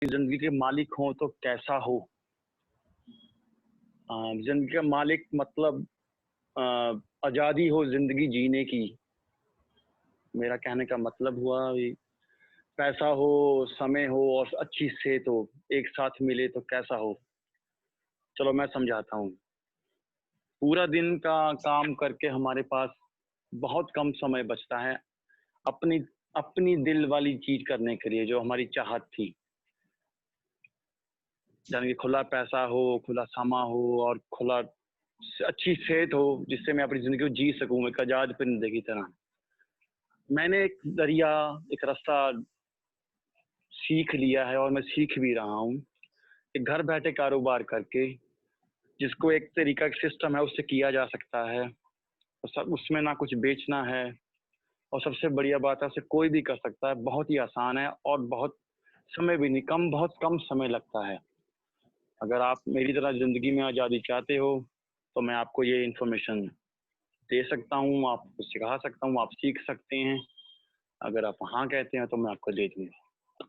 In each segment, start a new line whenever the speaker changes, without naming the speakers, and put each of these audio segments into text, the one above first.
जिंदगी के मालिक हो तो कैसा हो। जिंदगी का मालिक मतलब आज़ादी हो जिंदगी जीने की। मेरा कहने का मतलब हुआ पैसा हो, समय हो और अच्छी सेहत हो, एक साथ मिले तो कैसा हो। चलो मैं समझाता हूँ। पूरा दिन का काम करके हमारे पास बहुत कम समय बचता है अपनी अपनी दिल वाली चीज करने के लिए, जो हमारी चाहत थी। यानी कि खुला पैसा हो, खुला समा हो और खुला अच्छी सेहत हो, जिससे मैं अपनी जिंदगी को जी सकूं एक आजाद परिंदे की तरह। मैंने एक दरिया, एक रास्ता सीख लिया है और मैं सीख भी रहा हूँ कि घर बैठे कारोबार करके, जिसको एक तरीका एक सिस्टम है उससे किया जा सकता है, और सब उसमें ना कुछ बेचना है। और सबसे बढ़िया बात है, उसे कोई भी कर सकता है, बहुत ही आसान है और बहुत समय भी नहीं, बहुत कम समय लगता है। अगर आप मेरी तरह ज़िंदगी में आज़ादी चाहते हो तो मैं आपको ये इन्फॉर्मेशन दे सकता हूँ, आपको सिखा सकता हूँ, आप सीख सकते हैं। अगर आप हाँ कहते हैं तो मैं आपको दे दूँगा।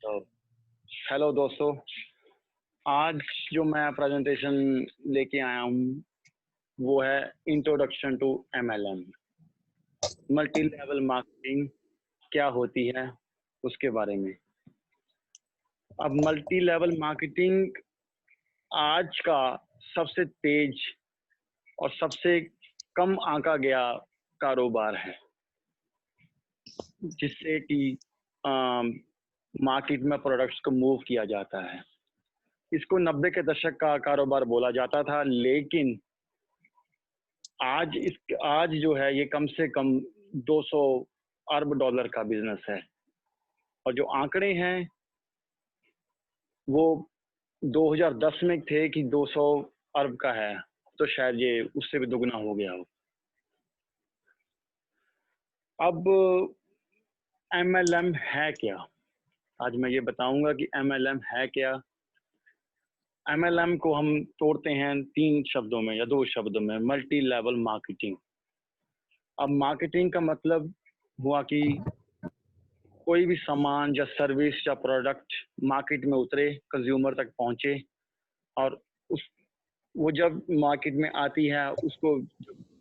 तो हेलो दोस्तों, आज जो मैं प्रेजेंटेशन लेके आया हूँ वो है introduction to MLM, multi level marketing क्या होती है उसके बारे में। अब मल्टी लेवल मार्केटिंग आज का सबसे तेज और सबसे कम आंका गया कारोबार है, जिससे कि मार्केट में प्रोडक्ट्स को मूव किया जाता है। इसको 90 के दशक का कारोबार बोला जाता था, लेकिन आज जो है ये कम से कम 200 अरब डॉलर का बिजनेस है। और जो आंकड़े हैं वो 2010 में थे कि 200 अरब का है, तो शायद ये उससे भी दुगना हो गया हो। अब MLM है क्या? आज मैं ये बताऊंगा कि MLM है क्या। MLM को हम तोड़ते हैं 3 शब्दों में या 2 शब्दों में, मल्टी लेवल मार्केटिंग। अब मार्केटिंग का मतलब हुआ कि कोई भी सामान या सर्विस या प्रोडक्ट मार्केट में उतरे, कंज्यूमर तक पहुंचे, और उस वो जब मार्केट में आती है उसको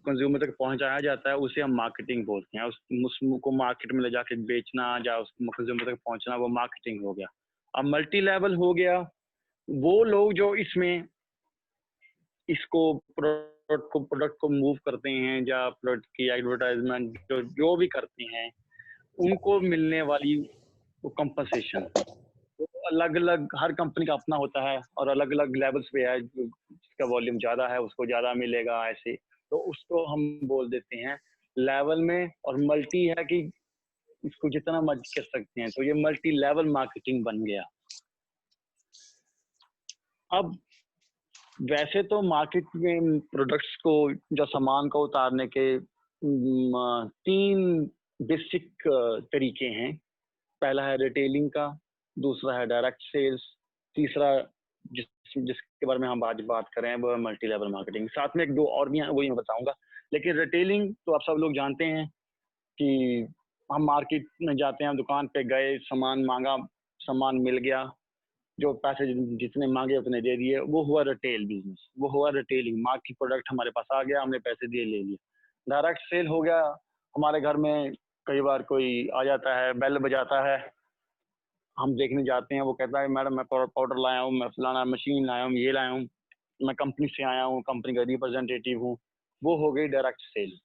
कंज्यूमर तक पहुंचाया जाता है, उसे हम मार्केटिंग बोलते हैं। उसको मार्केट में ले जाके बेचना या उस कंज्यूमर तक पहुंचना, वो मार्केटिंग हो गया। अब मल्टी लेवल हो गया वो लोग जो इसमें इसको प्रोडक्ट को मूव करते हैं या प्रोडक्ट की एडवर्टाइजमेंट जो भी करते हैं, उनको मिलने वाली वो कंपनसेशन, तो अलग अलग हर कंपनी का अपना होता है और अलग अलग लेवल्स पे है। जिसका वॉल्यूम ज़्यादा है उसको ज़्यादा मिलेगा, ऐसे। तो उसको हम बोल देते हैं लेवल में। और मल्टी है कि इसको जितना मर्जी कर सकते हैं, तो ये मल्टी लेवल मार्केटिंग बन गया। अब वैसे तो मार्केट में प्रोडक्ट्स को या सामान को उतारने के 3 बेसिक तरीके हैं। पहला है रिटेलिंग का, दूसरा है डायरेक्ट सेल्स, तीसरा जिसके बारे में हम आज बात करें वो है मल्टी लेवल मार्केटिंग। साथ में 1-2 और भी हैं, वही मैं बताऊंगा। लेकिन रिटेलिंग तो आप सब लोग जानते हैं कि हम मार्केट में जाते हैं, दुकान पे गए, सामान मांगा, सामान मिल गया, जो पैसे जितने मांगे उतने दे दिए, वो हुआ रिटेल बिजनेस, वो हुआ रिटेलिंग। मार्केट प्रोडक्ट हमारे पास आ गया, हमने पैसे दिए, ले लिए। डायरेक्ट सेल हो गया, हमारे घर में कई बार कोई आ जाता है, बेल बजाता है, हम देखने जाते हैं, वो कहता है मैडम मैं पाउडर लाया हूँ, मैं फलाना मशीन लाया हूँ, ये लाया हूँ, मैं कंपनी से आया हूँ, कंपनी का रिप्रेजेंटेटिव हूँ। वो हो गई डायरेक्ट सेल।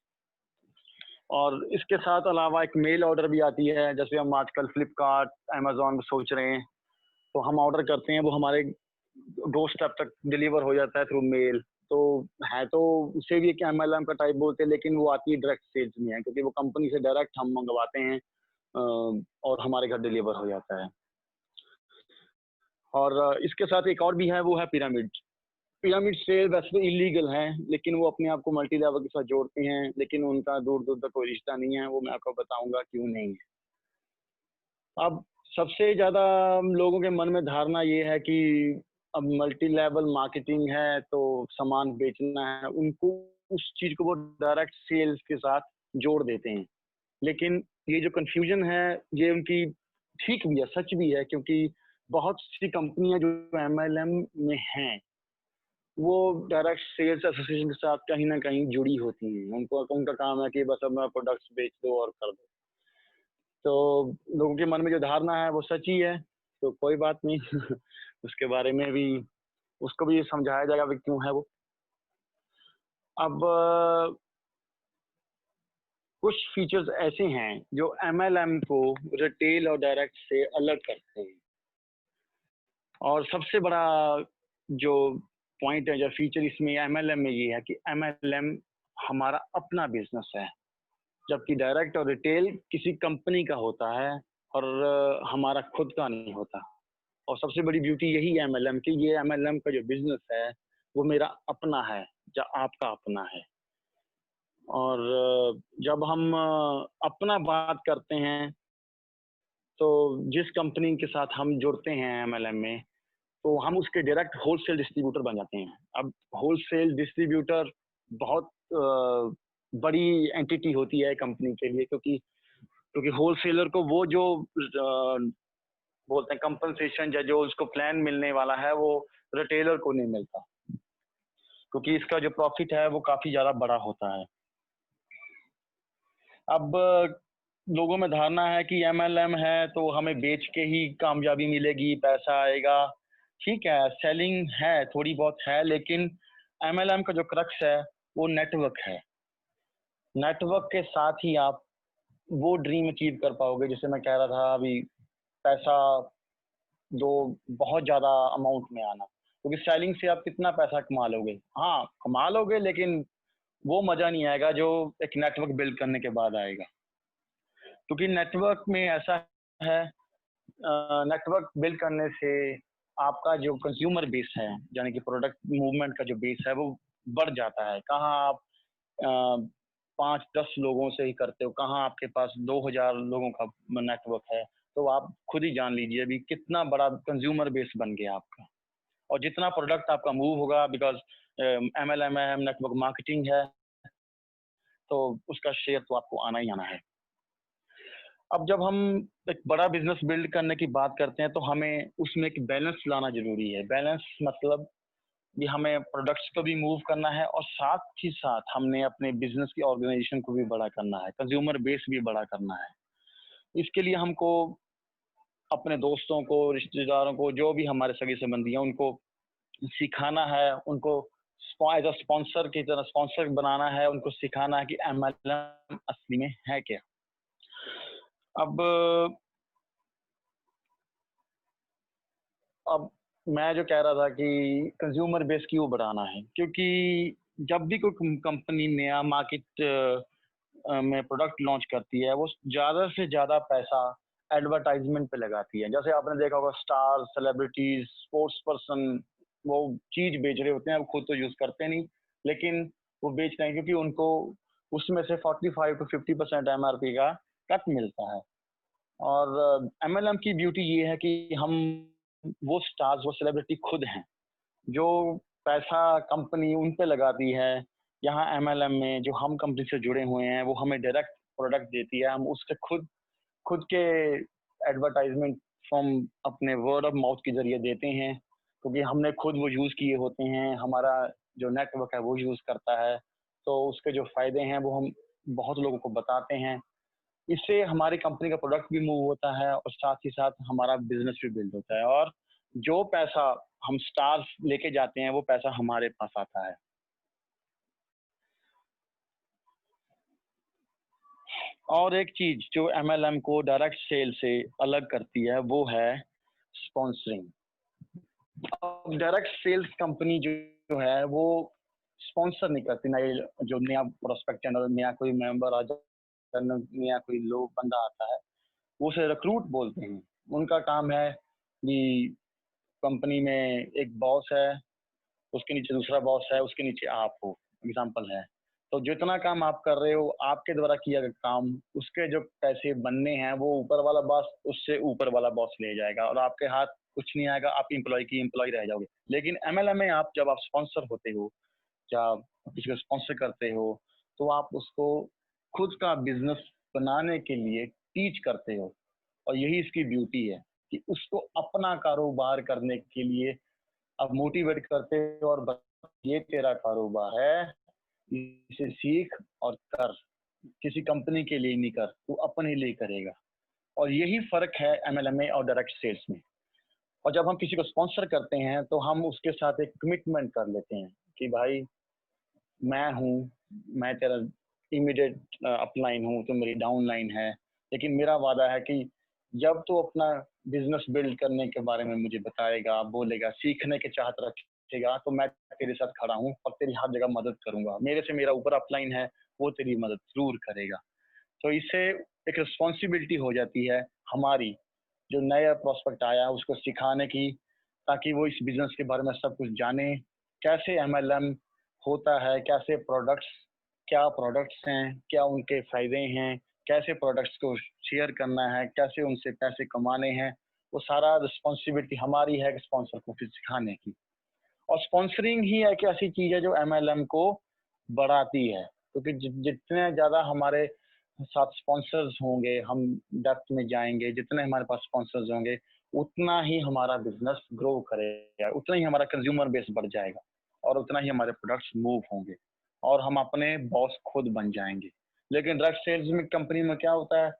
और इसके साथ अलावा एक मेल ऑर्डर भी आती है, जैसे हम आजकल फ्लिपकार्ट, अमेजोन में सोच रहे हैं, तो हम ऑर्डर करते हैं, वो हमारे डोर स्टेप तक डिलीवर हो जाता है थ्रू मेल। तो है तो उसे भी एक MLM का टाइप बोलते हैं, लेकिन वो आती है डायरेक्ट सेल्स में है, क्योंकि वो कंपनी से डायरेक्ट हम मंगवाते हैं और हमारे घर डिलीवर हो जाता है। और इसके साथ एक और भी है, वो है पिरामिड। पिरामिड सेल वैसे तो इलीगल है, लेकिन वो अपने आप को मल्टी लेवल के साथ जोड़ते हैं, लेकिन उनका दूर दूर तक कोई रिश्ता नहीं है। वो मैं आपको बताऊंगा क्यों नहीं है। अब सबसे ज़्यादा लोगों के मन में धारणा ये है कि अब मल्टी लेवल मार्केटिंग है तो सामान बेचना है, उनको उस चीज़ को वो डायरेक्ट सेल्स के साथ जोड़ देते हैं। लेकिन ये जो कंफ्यूजन है, ये उनकी ठीक भी है, सच भी है, क्योंकि बहुत सी कंपनियां जो एमएलएम में हैं, वो डायरेक्ट सेल्स एसोसिएशन के साथ कहीं ना कहीं जुड़ी होती हैं। उनको उनका काम है कि बस अपना प्रोडक्ट्स बेच दो और कर दो। तो लोगों के मन में जो धारणा है वो सच ही है, तो कोई बात नहीं। उसके बारे में भी उसको भी समझाया जाएगा कि क्यों है वो। अब कुछ फीचर्स ऐसे हैं जो एमएलएम को रिटेल और डायरेक्ट से अलग करते हैं। और सबसे बड़ा जो पॉइंट है, जो फीचर इसमें एमएलएम में ये है कि एमएलएम हमारा अपना बिजनेस है, जबकि डायरेक्ट और रिटेल किसी कंपनी का होता है और हमारा खुद का नहीं होता। और सबसे बड़ी ब्यूटी यही है एमएलएम की, ये एमएलएम का जो बिजनेस है वो मेरा अपना है या आपका अपना है। और जब हम अपना बात करते हैं, तो जिस कंपनी के साथ हम जुड़ते हैं एमएलएम में, तो हम उसके डायरेक्ट होलसेल डिस्ट्रीब्यूटर बन जाते हैं। अब होलसेल डिस्ट्रीब्यूटर बहुत बड़ी एंटिटी होती है कंपनी के लिए, क्योंकि क्योंकि होलसेलर को वो जो बोलते हैं कंपनसेशन या जो उसको प्लान मिलने वाला है, वो रिटेलर को नहीं मिलता, क्योंकि इसका जो प्रॉफिट है वो काफी ज्यादा बड़ा होता है। अब लोगों में धारणा है कि एमएलएम है तो हमें बेच के ही कामयाबी मिलेगी, पैसा आएगा। ठीक है, सेलिंग है, थोड़ी बहुत है, लेकिन एमएलएम का जो क्रक्स है वो नेटवर्क है। नेटवर्क के साथ ही आप वो ड्रीम अचीव कर पाओगे, जैसे मैं कह रहा था अभी, पैसा जो बहुत ज्यादा अमाउंट में आना। क्योंकि सेलिंग से आप कितना पैसा कमा लोगे? हाँ, कमा लोगे, लेकिन वो मजा नहीं आएगा जो एक नेटवर्क बिल्ड करने के बाद आएगा। क्योंकि नेटवर्क में ऐसा है, नेटवर्क बिल्ड करने से आपका जो कंज्यूमर बेस है, यानी कि प्रोडक्ट मूवमेंट का जो बेस है, वो बढ़ जाता है। कहाँ आप 5-10 लोगों से ही करते हो, कहाँ आपके पास 2000 लोगों का नेटवर्क है। तो आप खुद ही जान लीजिए अभी कितना बड़ा कंज्यूमर बेस बन गया आपका। और जितना प्रोडक्ट आपका मूव होगा, बिकॉज एमएलएम नेटवर्क मार्केटिंग है, तो उसका शेयर तो आपको आना ही आना है। अब जब हम एक बड़ा बिजनेस बिल्ड करने की बात करते हैं, तो हमें उसमें एक बैलेंस लाना जरूरी है। बैलेंस मतलब कि हमें प्रोडक्ट्स को भी मूव करना है, और साथ ही साथ हमने अपने बिजनेस की ऑर्गेनाइजेशन को भी बड़ा करना है, कंज्यूमर बेस भी बड़ा करना है। इसके लिए हमको अपने दोस्तों को, रिश्तेदारों को, जो भी हमारे सगे संबंधी हैं, उनको सिखाना है, उनको एज अ स्पॉन्सर की तरह स्पॉन्सर बनाना है, उनको सिखाना है कि एमएलएम असली में है क्या। अब अब मैं जो कह रहा था कि कंज्यूमर बेस क्यों बढ़ाना है, क्योंकि जब भी कोई कंपनी नया मार्केट में प्रोडक्ट लॉन्च करती है, वो ज्यादा से ज्यादा पैसा एडवर्टाइजमेंट पे लगाती है। जैसे आपने देखा होगा, स्टार, सेलिब्रिटीज, स्पोर्ट्स पर्सन, वो चीज बेच रहे होते हैं, वो खुद तो यूज करते नहीं, लेकिन वो बेच रहे हैं क्योंकि उनको उसमें से 45 to 50% एमआरपी का कट मिलता है। और एमएलएम की ब्यूटी ये है कि हम वो स्टार्स, वो सेलिब्रिटी खुद हैं, जो पैसा कंपनी उन पे लगाती है। यहाँ एमएलएम में जो हम कंपनी से जुड़े हुए हैं, वो हमें डायरेक्ट प्रोडक्ट देती है, हम उसके खुद खुद के एडवर्टाइजमेंट फ्रॉम अपने वर्ड ऑफ माउथ के जरिए देते हैं, क्योंकि हमने खुद वो यूज किए होते हैं, हमारा जो नेटवर्क है वो यूज करता है। तो उसके जो फायदे हैं वो हम बहुत लोगों को बताते हैं। इससे हमारी कंपनी का प्रोडक्ट भी मूव होता है, और साथ ही साथ हमारा बिजनेस भी बिल्ड होता है। और जो पैसा हम स्टार्स लेके जाते हैं, वो पैसा हमारे पास आता है। और एक चीज जो एमएलएम को डायरेक्ट सेल से अलग करती है, वो है स्पॉन्सरिंग। डायरेक्ट सेल्स कंपनी जो है वो स्पॉन्सर नहीं करती। नए जो नया प्रोस्पेक्ट है, नया कोई मेंबर आ जाता है, नया कोई लोग बंदा आता है, वो उसे रिक्रूट बोलते हैं। उनका काम है कि कंपनी में एक बॉस है, उसके नीचे दूसरा बॉस है, उसके नीचे आप हो, एग्जाम्पल है। तो जितना काम आप कर रहे हो, आपके द्वारा किया गया काम, उसके जो पैसे बनने हैं वो ऊपर वाला बॉस, उससे ऊपर वाला बॉस ले जाएगा, और आपके हाथ कुछ नहीं आएगा, आप इम्प्लॉय की इम्प्लॉय रह जाओगे। लेकिन एमएलएम में आप जब आप स्पॉन्सर होते हो या किसी को स्पॉन्सर करते हो, तो आप उसको खुद का बिजनेस बनाने के लिए टीच करते हो। और यही इसकी ब्यूटी है कि उसको अपना कारोबार करने के लिए अब मोटिवेट करते हो और ये तेरा कारोबार है, इसे सीख और कर, किसी कंपनी के लिए नहीं कर, तू अपने लिए करेगा। और यही फर्क है एमएलएम और डायरेक्ट सेल्स में। और जब हम किसी को स्पॉन्सर करते हैं तो हम उसके साथ एक कमिटमेंट कर लेते हैं कि भाई मैं तेरा इमीडिएट अपलाइन हूँ, तो मेरी डाउन लाइन है, लेकिन मेरा वादा है कि जब तू अपना बिजनेस बिल्ड करने के बारे में मुझे बताएगा, बोलेगा, सीखने के चाहत रखेगा, तो मैं तेरे साथ खड़ा हूँ और तेरी हर जगह मदद करूंगा। मेरे से मेरा ऊपर अपलाइन है, वो तेरी मदद जरूर करेगा। तो इससे एक रिस्पॉन्सिबिलिटी हो जाती है हमारी, जो नया प्रोस्पेक्ट आया उसको सिखाने की, ताकि वो इस बिजनेस के बारे में सब कुछ जाने, कैसे एमएलएम होता है, कैसे प्रोडक्ट्स, क्या प्रोडक्ट्स हैं, क्या उनके फायदे हैं, कैसे प्रोडक्ट्स को शेयर करना है, कैसे उनसे पैसे कमाने हैं। वो सारा रिस्पॉन्सिबिलिटी हमारी है स्पॉन्सर को फिर सिखाने की। और स्पॉन्सरिंग ही एक ऐसी चीज है जो एमएलएम को बढ़ाती है, क्योंकि जितने ज्यादा हमारे साथ स्पॉन्सर्स होंगे, हम डेप्थ में जाएंगे, जितने हमारे पास स्पॉन्सर्स होंगे, उतना ही हमारा बिजनेस ग्रो करेगा, उतना ही हमारा कंज्यूमर बेस बढ़ जाएगा, और उतना ही हमारे प्रोडक्ट्स मूव होंगे, और हम अपने बॉस खुद बन जाएंगे। लेकिन डायरेक्ट सेल्स में कंपनी में क्या होता है,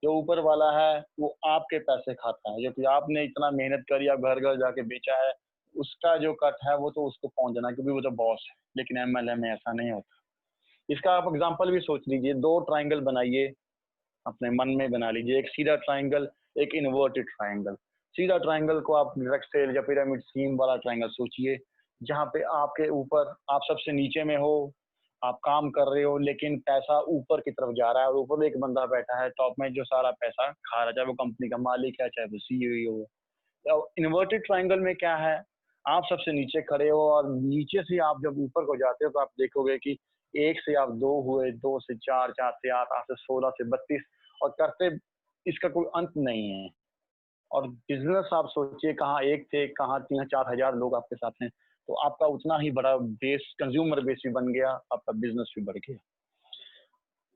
जो ऊपर वाला है वो आपके पैसे खाता है, जो कि आपने इतना मेहनत करी, आप घर घर जाके बेचा है, उसका जो कट है वो तो उसको पहुंच जाना, क्योंकि वो तो बॉस है। लेकिन एमएलएम में ऐसा नहीं होता। इसका आप एग्जांपल भी सोच लीजिए, दो ट्राइंगल बनाइए, अपने मन में बना लीजिए, एक सीधा ट्राइंगल, एक इन्वर्टेड ट्राइंगल। सीधा ट्राइंगल को आप डायरेक्ट सेल या पिरामिड स्कीम वाला ट्राइंगल सोचिए, जहाँ पे आपके ऊपर, आप सबसे नीचे में हो, आप काम कर रहे हो, लेकिन पैसा ऊपर की तरफ जा रहा है, और ऊपर एक बंदा बैठा है टॉप में जो सारा पैसा खा रहा है, चाहे वो कंपनी का मालिक है, चाहे वो सीईओ हो। इन्वर्टेड ट्राइंगल में क्या है, आप सबसे नीचे खड़े हो, और नीचे से आप जब ऊपर को जाते हो तो आप देखोगे कि एक से आप दो हुए, दो से चार, चार से आठ, आठ से 16 से 32, और करते इसका कोई अंत नहीं है। और बिजनेस आप सोचिए, कहाँ एक थे, कहाँ 3-4 हजार लोग आपके साथ हैं, तो आपका उतना ही बड़ा बेस, कंज्यूमर बेस भी बन गया, आपका बिजनेस भी बढ़ गया।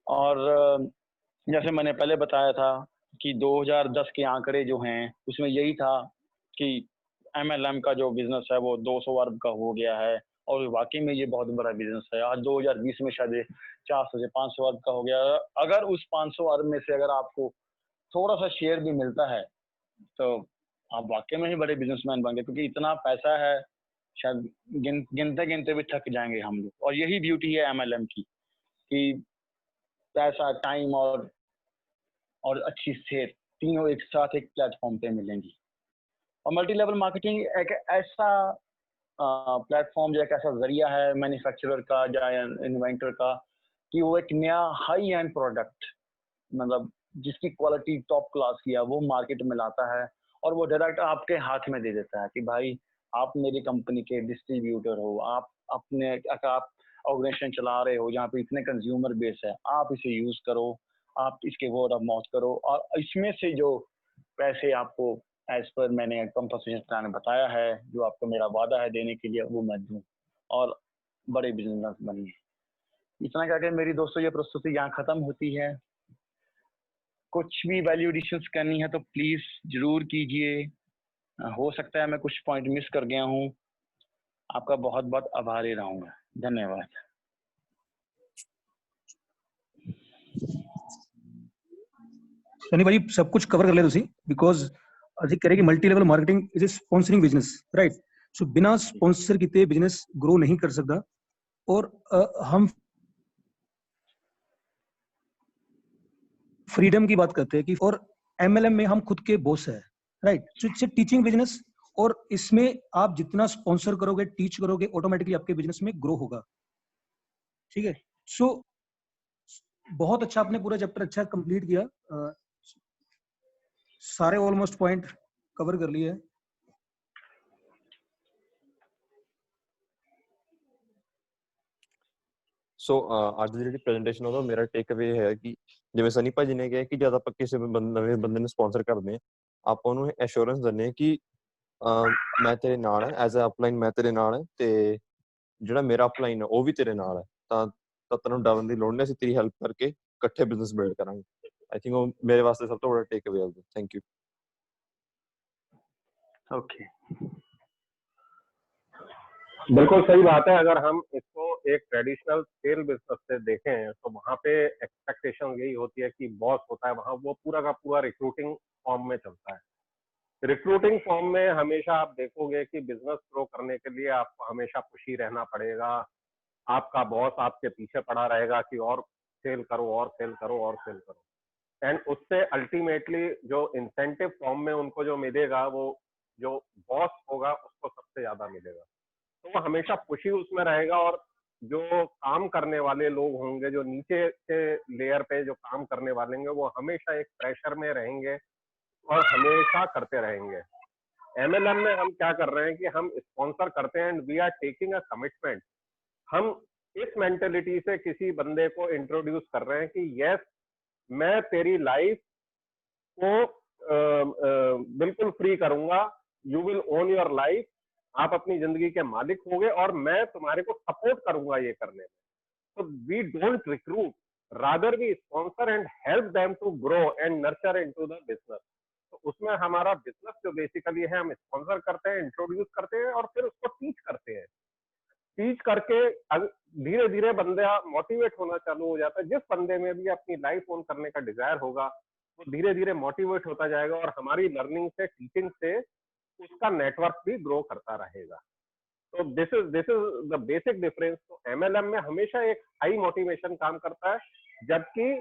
और जैसे मैंने पहले बताया था कि 2010 के आंकड़े जो हैं उसमें यही था कि एमएलएम का जो बिजनेस है वो 200 अरब का हो गया है, और वाकई में ये बहुत बड़ा बिजनेस है। आज 2020 में शायद 400 से 500 अरब का हो गया। अगर उस 500 अरब में से अगर आपको थोड़ा सा शेयर भी मिलता है, तो आप वाकई में ही बड़े बिजनेसमैन बन गए, क्योंकि इतना पैसा है, शायद गिनते गिनते भी थक जाएंगे हम लोग। और यही ब्यूटी है एमएलएम की, कि पैसा, टाइम और अच्छी सेहत, तीनों एक साथ एक प्लेटफॉर्म पे मिलेंगी। और मल्टी लेवल मार्केटिंग एक ऐसा प्लेटफॉर्म, जो एक ऐसा जरिया है मैन्युफैक्चरर का या इन्वेंटर का, कि वो एक नया हाई एंड प्रोडक्ट, मतलब जिसकी क्वालिटी टॉप क्लास की है, वो मार्केट में लाता है, और वो डायरेक्ट आपके हाथ में दे देता है कि भाई आप मेरी कंपनी के डिस्ट्रीब्यूटर हो, आप अपने, आप ऑर्गेनाइजेशन चला रहे हो जहाँ पे इतने कंज्यूमर बेस है, आप इसे यूज करो, आप इसके वर्ड ऑफ माउथ करो, और इसमें से जो पैसे आपको एज पर मैंने कंपनसेशन प्लान बताया है, जो आपको मेरा वादा है देने के लिए, वो मैं दूं, और बड़े बिजनेस बनिए। इतना कहकर मेरी दोस्तों ये प्रस्तुति यहाँ खत्म होती है। कुछ भी वैल्यू एडिशंस करनी है तो प्लीज जरूर कीजिए। हो सकता है मैं कुछ पॉइंट मिस कर गया हूँ। आपका बहुत बहुत आभारी रहूंगा। धन्यवाद।
सनी भाई सब कुछ कवर कर ले तुसी, बिकॉज ਅਸੀਂ कह रहे कि multi level marketing is a sponsoring business, right. So बिना स्पॉन्सर किए बिजनेस ग्रो नहीं कर सकता। और हम फ्रीडम की बात करते हैं कि, और एमएलएम में हम खुद के बॉस है, right. So it's a teaching business, और इसमें आप जितना स्पॉन्सर करोगे, टीच करोगे, ऑटोमेटिकली आपके बिजनेस में ग्रो होगा, ठीक है। सो बहुत अच्छा, आपने पूरा चैप्टर अच्छा कंप्लीट किया, सारे ऑलमोस्ट पॉइंट कवर कर लिए।
ਸੋ ਅੱਜ ਦੀ ਜਿਹੜੀ ਪ੍ਰੈਜੈਂਟੇਸ਼ਨ ਉਹਦਾ ਮੇਰਾ ਟੇਕ ਅਵੇ ਹੈ ਕਿ ਜਿਵੇਂ ਸਨੀ ਭਾਜੀ ਨੇ ਕਿਹਾ ਕਿ ਜਦ ਆਪਾਂ ਕਿਸੇ ਨਵੇਂ ਬੰਦੇ ਨੂੰ ਸਪਾਂਸਰ ਕਰਦੇ ਹਾਂ, ਆਪਾਂ ਉਹਨੂੰ ਐਸ਼ੋਰੈਂਸ ਦਿੰਦੇ ਹਾਂ ਕਿ ਮੈਂ ਤੇਰੇ ਨਾਲ ਹੈ, ਐਜ਼ ਅ ਅਪਲਾਈਨ ਮੈਂ ਤੇਰੇ ਨਾਲ ਹੈ, ਤੇ ਜਿਹੜਾ ਮੇਰਾ ਅਪਲਾਈਨ ਹੈ ਉਹ ਵੀ ਤੇਰੇ ਨਾਲ ਹੈ, ਤਾਂ ਤੈਨੂੰ ਡਰਨ ਦੀ ਲੋੜ ਨਹੀਂ, ਅਸੀਂ ਤੇਰੀ ਹੈਲਪ ਕਰਕੇ ਇਕੱਠੇ ਬਿਜ਼ਨਸ ਬਿਲਡ ਕਰਾਂਗੇ। आई थिंक वो मेरे वास्ते सब तो बड़ा टेक अवे है। Thank you.
ओके,
बिल्कुल सही बात है। अगर हम इसको एक ट्रेडिशनल सेल बिजनेस से देखें तो वहाँ पे एक्सपेक्टेशन यही होती है कि बॉस होता है वहाँ, वो पूरा का पूरा रिक्रूटिंग फॉर्म में चलता है। रिक्रूटिंग फॉर्म में हमेशा आप देखोगे कि बिजनेस ग्रो करने के लिए आपको हमेशा खुशी रहना पड़ेगा। आपका बॉस आपके पीछे पड़ा रहेगा कि और सेल करो और सेल करो और सेल करो, एंड उससे अल्टीमेटली जो इंसेंटिव फॉर्म में उनको जो मिलेगा वो जो बॉस होगा उसको सबसे ज्यादा मिलेगा। तो वो हमेशा खुशी उसमें रहेगा, और जो काम करने वाले लोग होंगे, जो नीचे के लेयर पे जो काम करने वाले होंगे, वो हमेशा एक प्रेशर में रहेंगे और हमेशा करते रहेंगे। एमएलएम में हम क्या कर रहे हैं कि हम स्पॉन्सर करते हैं and we are taking a commitment. हम इस मेंटेलिटी से किसी बंदे को इंट्रोड्यूस कर रहे हैं कि यस, मैं तेरी लाइफ को बिल्कुल फ्री करूंगा, you will own your life, आप अपनी जिंदगी के मालिक होंगे और मैं तुम्हारे को सपोर्ट करूंगा ये करने में। तो we don't recruit, rather we sponsor and help them to grow and nurture into the business. तो उसमें हमारा बिजनेस जो बेसिकली है, हम स्पॉन्सर करते हैं, इंट्रोड्यूस करते हैं और फिर उसको टीच करते हैं। टीच करके धीरे धीरे बंदा मोटिवेट होना चालू हो जाता है। जिस बंदे में भी अपनी लाइफ ओन करने का डिजायर होगा वो धीरे धीरे मोटिवेट होता जाएगा और हमारी लर्निंग से, टीचिंग से उसका नेटवर्क भी ग्रो करता रहेगा। तो this is the basic difference. तो एमएलएम में हमेशा एक हाई मोटिवेशन काम करता है, जबकि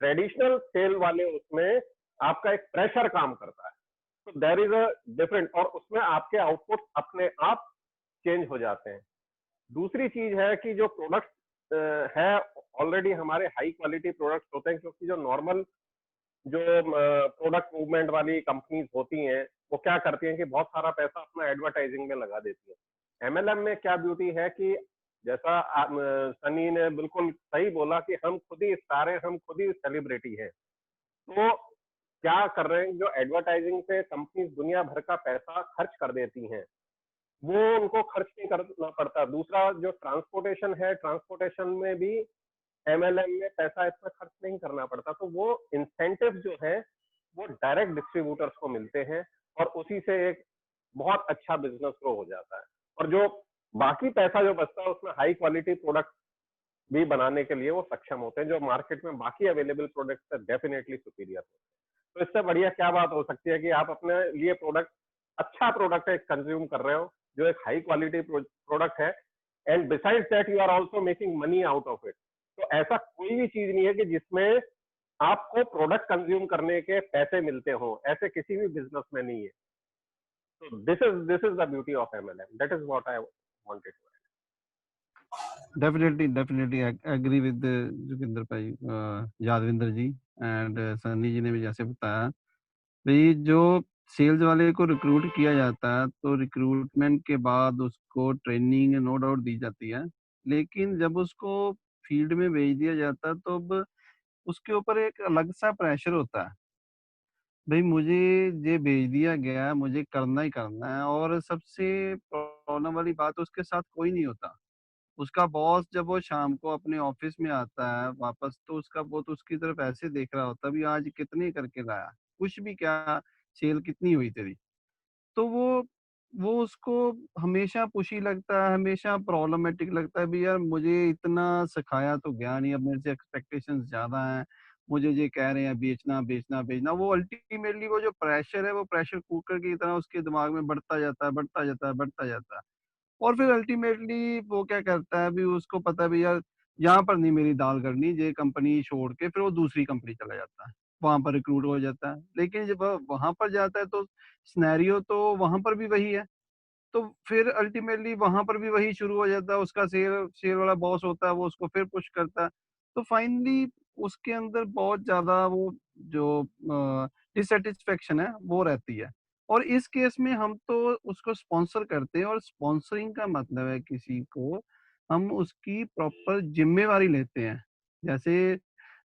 ट्रेडिशनल सेल वाले उसमें आपका एक प्रेशर काम करता है। तो देयर इज अ डिफरेंट, और उसमें आपके आउटपुट अपने आप चेंज हो जाते हैं। दूसरी चीज है कि जो प्रोडक्ट है ऑलरेडी हमारे हाई क्वालिटी प्रोडक्ट्स होते हैं, क्योंकि जो नॉर्मल जो प्रोडक्ट मूवमेंट वाली कंपनीज होती हैं वो क्या करती हैं कि बहुत सारा पैसा अपना एडवर्टाइजिंग में लगा देती है। एमएलएम में क्या ब्यूटी है कि जैसा सनी ने बिल्कुल सही बोला कि हम खुद ही स्टार हैं, हम खुद ही सेलिब्रिटी हैं। तो क्या कर रहे हैं, जो एडवर्टाइजिंग पे कंपनी दुनिया भर का पैसा खर्च कर देती हैं वो उनको खर्च नहीं करना पड़ता। दूसरा जो ट्रांसपोर्टेशन है, ट्रांसपोर्टेशन में भी एमएलएम में पैसा इतना खर्च नहीं करना पड़ता। तो वो इंसेंटिव जो है वो डायरेक्ट डिस्ट्रीब्यूटर्स को मिलते हैं और उसी से एक बहुत अच्छा बिजनेस ग्रो हो जाता है। और जो बाकी पैसा जो बचता है उसमें हाई क्वालिटी प्रोडक्ट भी बनाने के लिए वो सक्षम होते हैं, जो मार्केट में बाकी अवेलेबल प्रोडक्ट से डेफिनेटली सुपीरियर होते हैं। तो इससे बढ़िया क्या बात हो सकती है कि आप अपने लिए प्रोडक्ट, अच्छा प्रोडक्ट है, कंज्यूम कर रहे हो जो एक हाई क्वालिटी प्रोडक्ट है, and besides that you are also making money out of it. तो ऐसा कोई भी चीज नहीं है कि जिसमें आपको प्रोडक्ट कंज्यूम करने के पैसे मिलते हो, ऐसे किसी भी बिजनेस में नहीं है। तो this is the beauty of MLM, that is what I wanted to.
Definitely agree with Joginder भाई, यादविंदर जी एंड सन्नी जी ने भी जैसे बताया भाई, जो सेल्स वाले को रिक्रूट किया जाता है तो रिक्रूटमेंट के बाद उसको ट्रेनिंग नो डाउट दी जाती है, लेकिन जब उसको फील्ड में भेज दिया जाता है तो अब उसके ऊपर एक अलग सा प्रेशर होता है। भाई मुझे ये भेज दिया गया है, मुझे करना ही करना है। और सबसे प्रॉब्लम वाली बात, उसके साथ कोई नहीं होता। उसका बॉस जब वो शाम को अपने ऑफिस में आता है वापस, तो उसका वो तो उसकी तरफ ऐसे देख रहा होता भी आज कितने करके लाया, कुछ भी क्या, सेल कितनी हुई तेरी। तो वो उसको हमेशा पुशी लगता है, हमेशा प्रॉब्लमेटिक लगता है भी यार मुझे इतना सिखाया तो गया नहीं, अब मेरे से एक्सपेक्टेशंस ज्यादा हैं, मुझे ये कह रहे हैं बेचना बेचना बेचना। वो अल्टीमेटली वो जो प्रेशर है वो प्रेशर कुकर की तरह उसके दिमाग में बढ़ता जाता है, बढ़ता जाता है, बढ़ता जाता है। और फिर अल्टीमेटली वो क्या करता है, भी उसको पता है भी यार यहाँ पर नहीं मेरी दाल करनी, ये कंपनी छोड़ के फिर वो दूसरी कंपनी चला जाता है, वहां पर रिक्रूट हो जाता है। लेकिन जब वहां पर जाता है तो सिनेरियो तो वहां पर भी वही है। तो फिर अल्टीमेटली वहां पर भी वही शुरू हो जाता है, उसका शेयर शेयर वाला बॉस होता है, वो उसको फिर पुश करता है। तो फाइनली उसके अंदर बहुत ज्यादा वो जो डिससेटिस्फेक्शन है वो रहती है। और इस केस में हम तो उसको स्पॉन्सर करते हैं, और स्पॉन्सरिंग का मतलब है किसी को हम उसकी प्रॉपर जिम्मेवारी लेते हैं। जैसे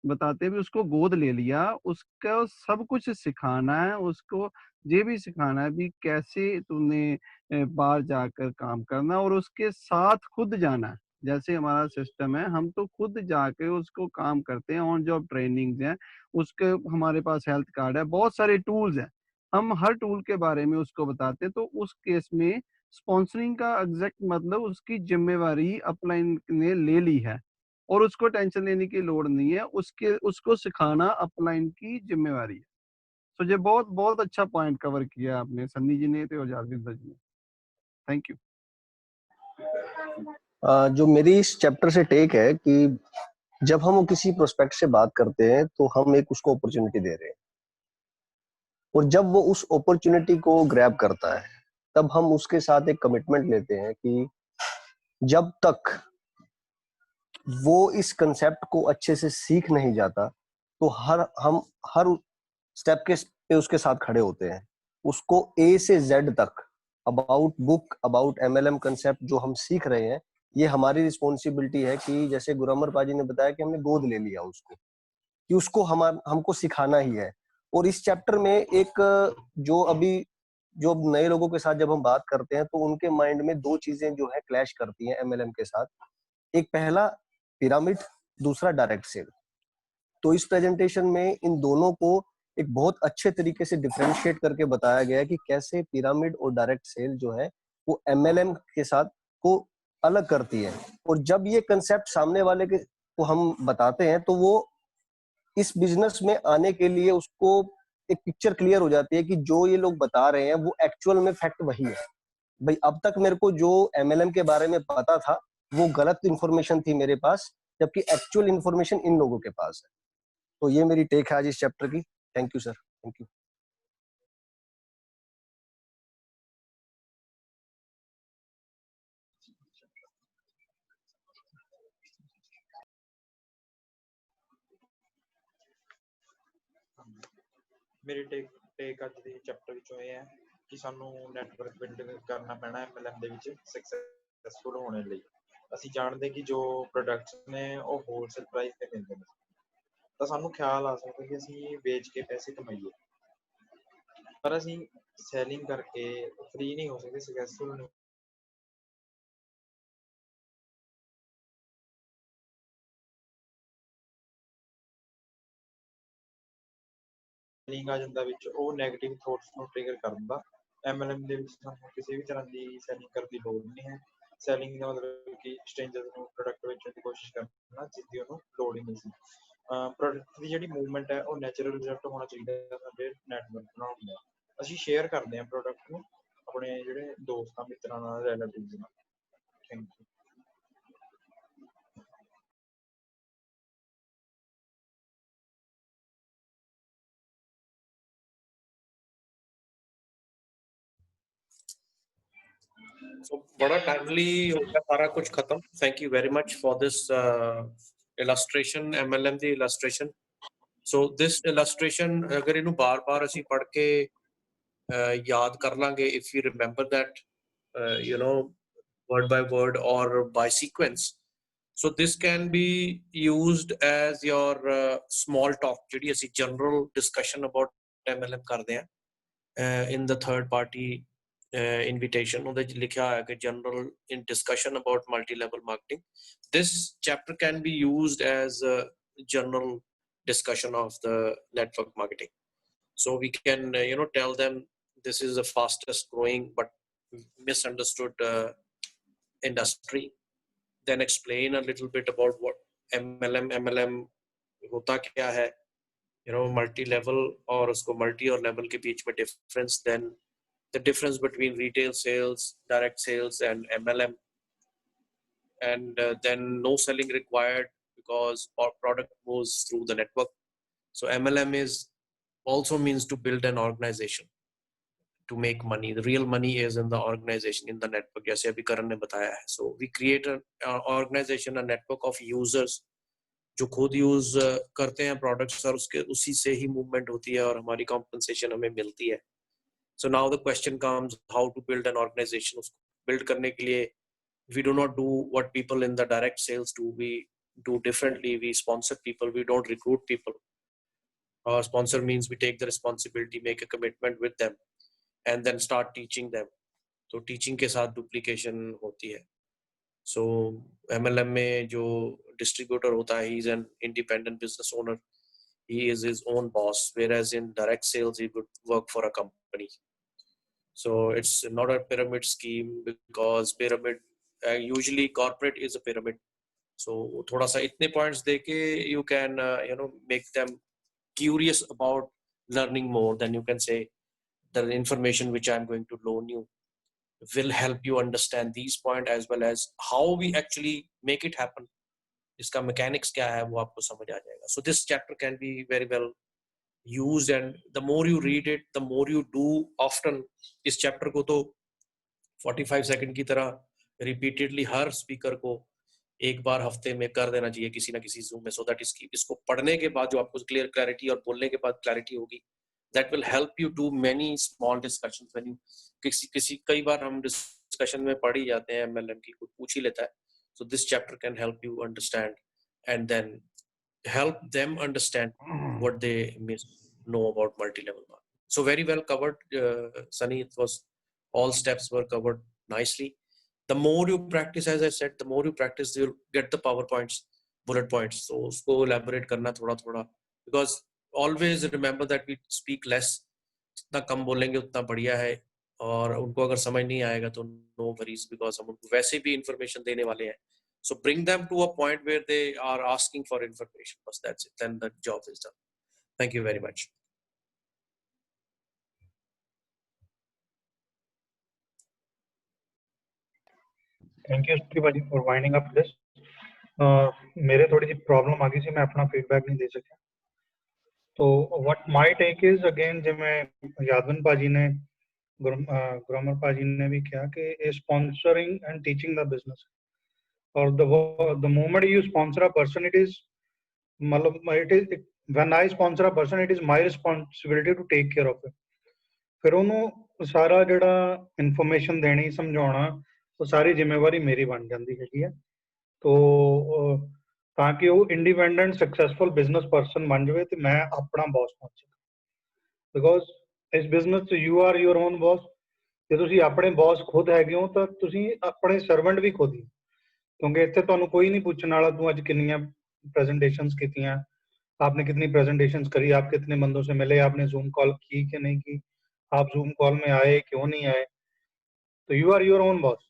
बताते भी उसको गोद ले लिया, उसका सब कुछ सिखाना है, उसको ये भी सिखाना है भी कैसे तूने बाहर जाकर काम करना और उसके साथ खुद जाना है। जैसे हमारा सिस्टम है, हम तो खुद जाके उसको काम करते हैं, ऑन जॉब ट्रेनिंग्स हैं, उसके हमारे पास हेल्थ कार्ड है, बहुत सारे टूल्स हैं, हम हर टूल के बारे में उसको बताते हैं। तो उस केस में स्पॉन्सरिंग का एग्जैक्ट मतलब उसकी जिम्मेवारी अपलाइन ने ले ली है और उसको टेंशन लेने की लोड़ नहीं है, उसको सिखाना अपलाइन की जिम्मेवारी है। तो ये बहुत बहुत अच्छा पॉइंट कवर किया आपने, सन्नी जी ने और जाविंदर जी ने। Thank you.
जो मेरी इस चैप्टर से टेक है कि जब हम किसी प्रोस्पेक्ट से बात करते हैं तो हम एक उसको अपॉर्चुनिटी दे रहे हैं, और जब वो उस अपॉर्चुनिटी को ग्रैब करता है तब हम उसके साथ एक कमिटमेंट लेते हैं कि जब तक वो इस कंसेप्ट को अच्छे से सीख नहीं जाता तो हम हर स्टेप पे उसके साथ खड़े होते हैं, उसको ए से जेड तक about book, about MLM concept जो हम सीख रहे हैं, ये हमारी रिस्पॉन्सिबिलिटी है कि जैसे गुरमर पाजी ने बताया कि हमने गोद ले लिया उसको, कि उसको हमको सिखाना ही है। और इस चैप्टर में एक जो अभी जो नए लोगों के साथ जब हम बात करते हैं तो उनके माइंड में दो चीजें जो है क्लैश करती हैं एमएलएम के साथ। एक पहला पिरामिड, दूसरा डायरेक्ट सेल। तो इस प्रेजेंटेशन में इन दोनों को एक बहुत अच्छे तरीके से डिफरेंशिएट करके बताया गया है कि कैसे पिरामिड और डायरेक्ट सेल जो है वो एमएलएम के साथ को अलग करती है। और जब ये कंसेप्ट सामने वाले के को हम बताते हैं तो वो इस बिजनेस में आने के लिए उसको एक पिक्चर क्लियर हो जाती है कि जो ये लोग बता रहे हैं वो एक्चुअल में फैक्ट वही है। भाई अब तक मेरे को जो एमएलएम के बारे में पता था वो गलत इंफॉर्मेशन थी मेरे पास, जबकि एक्चुअल इंफॉर्मेशन इन लोगों के पास है। तो ये मेरी टेक है आज इस चैप्टर की। Thank you sir, thank you.
ਮੇਰੀ ਟੇਕ ਅੱਜ ਦੀ ਚੈਪਟਰ ਵਿੱਚੋਂ ਇਹ ਹੈ ਕਿ ਸਾਨੂੰ ਨੈਟਵਰਕ ਬਿਲਡ ਕਰਨਾ ਪੈਣਾ ਐਮਐਲਐਮ ਦੇ ਵਿੱਚ ਸਕਸੈਸਫੁਲ ਹੋਣ ਲਈ। ਅਸੀਂ ਜਾਣਦੇ ਕਿ ਜੋ ਪ੍ਰੋਡਕਟਸ ਨੇ ਉਹ ਹੋਲਸੇਲ ਪ੍ਰਾਈਸ ਤੇ ਮਿਲਦੇ ਨੇ, ਤਾਂ ਸਾਨੂੰ ਖਿਆਲ ਆ ਸਕਦਾ ਕਿ ਅਸੀਂ ਵੇਚ ਕੇ ਪੈਸੇ ਕਮਾਈਏ, ਪਰ ਅਸੀਂ ਸੈਲਿੰਗ ਕਰਕੇ ਫ੍ਰੀ ਨਹੀਂ ਹੋ ਸਕਦੇ, ਸਕਸੈਸਫੁਲ ਨਹੀਂ ਸੈਲਿੰਗ ਆ ਜਾਂਦਾ ਵਿੱਚ, ਉਹ ਨੈਗੇਟਿਵ ਥੋਟਸ ਨੂੰ ਟ੍ਰਿਗਰ ਕਰ ਦਿੰਦਾ। ਐਮਐਲਐਮ ਦੇ ਵਿੱਚ ਸਾਨੂੰ ਕਿਸੇ ਵੀ ਤਰ੍ਹਾਂ ਦੀ ਸੈਲਿੰਗ ਕਰਨ ਦੀ ਲੋੜ ਨਹੀਂ ਹੈ। ਸੈਲਿੰਗ ਦਾ ਮਤਲਬ ਕਿ ਸਟ੍ਰੇਂਜਰ ਨੂੰ ਪ੍ਰੋਡਕਟ ਵੇਚਣ ਦੀ ਕੋਸ਼ਿਸ਼ ਕਰਨਾ ਜਿਸਦੀ ਉਹਨੂੰ ਲੋੜ ਹੀ ਨਹੀਂ ਸੀ। ਪ੍ਰੋਡਕਟ ਦੀ ਜਿਹੜੀ ਮੂਵਮੈਂਟ ਹੈ ਉਹ ਨੈਚੁਰਲ ਰਿਜ਼ਲਟ ਹੋਣਾ ਚਾਹੀਦਾ ਹੈ ਸਾਡੇ ਨੈਟਵਰਕ ਬਣਾਉਣ ਦਾ। ਅਸੀਂ ਸ਼ੇਅਰ ਕਰਦੇ ਹਾਂ ਪ੍ਰੋਡਕਟ ਨੂੰ ਆਪਣੇ ਜਿਹੜੇ ਦੋਸਤਾਂ ਮਿੱਤਰਾਂ ਨਾਲ, ਰਿਲੇਟਿਵਸ ਨਾਲ। Thank you.
So बड़ा timely हो गया सारा कुछ खत्म। Thank you very much for this illustration, MLM the illustration. So this illustration अगर इन्हों बार-बार ਅਸੀਂ पढ़ के याद कर लांगे, if we remember that you know word by word or by sequence, so this can be used as your small talk ਜਿਹੜੀ ਅਸੀਂ general discussion about MLM ਕਰਦੇ ਹਾਂ in the third party invitation ਉਹਦੇ ਚ ਲਿਖਿਆ ਹੋਇਆ ਕਿ general in discussion about multi-level marketing. This chapter can be used as a general discussion of the network marketing. So we can tell them this is the fastest growing but misunderstood industry, then explain a little bit about what MLM hota kya hai, multi-level और उसको multi और level के बीच में difference, then the difference between retail sales, direct sales and MLM, and then no selling required because our product moves through the network. So MLM is also means to build an organization to make money. The real money is in the organization, in the network, जैसे अभी करण ने बताया है. So we create an organization, a network of users जो खुद use करते हैं products और उसी से ही मूवमेंट होती है और हमारी कॉम्पनसेशन हमें मिलती है. So now the question comes how to build an organization. उसको build करने के लिए we do not do what people in the direct sales do. We do differently. We sponsor people. We don't recruit people. Sponsor means we take the responsibility, make a commitment with them, and then start teaching them. तो teaching के साथ duplication होती है. So MLM में जो distributor होता है, he's an independent business owner. He is his own boss, whereas in direct sales he would work for a company. So it's not a pyramid scheme, because pyramid usually corporate is a pyramid. So थोड़ा सा इतने points देके you can make them curious about learning more. Then you can say the information which I'm going to loan you will help you understand these points, as well as how we actually make it happen. इसका mechanics क्या है वो आपको समझ आ जाएगा. So this chapter can be very well used, and the more you read it, the more you do often. इस chapter को तो 45 सेकंड की तरह repeatedly हर speaker को एक बार हफ्ते में कर देना चाहिए किसी ना किसी Zoom में, so that इसको पढ़ने के बाद जो आपको clarity और बोलने के बाद clarity होगी, that will help you do many small discussions when you कई बार हम discussion में पढ़ ही जाते हैं, MLM की कोई पूछ ही लेता है. So this chapter can help you understand, and then help them understand what they know about multi-level marketing. So very well covered, Sunny. It was all steps were covered nicely. The more you practice, as I said, the more you practice, you'll get the PowerPoints, bullet points. So usko elaborate karna thoda, because always remember that we speak less. जितना कम बोलेंगे उतना बढ़िया है, और उनको अगर समझ नहीं आएगा तो no worries, because हम उनको वैसे भी information देने वाले हैं. So bring them to a point where they are asking for information. Because that's it. Then the job is done. Thank you very much.
Thank you, everybody, for winding up this. मेरे थोड़ी सी problem आ गई थी, मैं अपना feedback नहीं दे सका. तो what my take is, again जो मैं यादवन पाजी ने, ग्रामर पाजी ने भी किया कि sponsoring and teaching the business, और the moment you sponsor a person, it is मतलब it is when I sponsor a person, it is my responsibility to take care of it. फिर ਉਹਨੂੰ ਸਾਰਾ ਜਿਹੜਾ ਇਨਫੋਰਮੇਸ਼ਨ ਦੇਣੀ ਸਮਝਾਉਣਾ, ਉਹ ਸਾਰੀ ਜ਼ਿੰਮੇਵਾਰੀ ਮੇਰੀ ਬਣ ਜਾਂਦੀ ਹੈਗੀ ਹੈ. तो ताकि वो इंडिपेंडेंट सक्सेसफुल बिजनेस पर्सन बन जाए तो मैं अपना बॉस बन सका. बिकॉज इस बिजनेस च you are your own boss. ਜੇ ਤੁਸੀਂ ਆਪਣੇ ਬੌਸ ਖੁਦ ਹੈਗੇ ਹੋ ਤਾਂ ਤੁਸੀਂ ਆਪਣੇ ਸਰਵੈਂਟ ਵੀ ਖੁਦ ਹੀ, ਕਿਉਂਕਿ ਇੱਥੇ ਤੁਹਾਨੂੰ ਕੋਈ ਨਹੀਂ ਪੁੱਛਣ ਵਾਲਾ ਤੂੰ ਅੱਜ ਕਿੰਨੀਆਂ प्रेजेंटेशंस कीतियां, आपने कितनी प्रेजेंटेशंस करी, आप कितने बंदों से मिले, आपने जूम कॉल की कि नहीं की, आप जूम कॉल में आए क्यों नहीं आए. तो you are your own boss.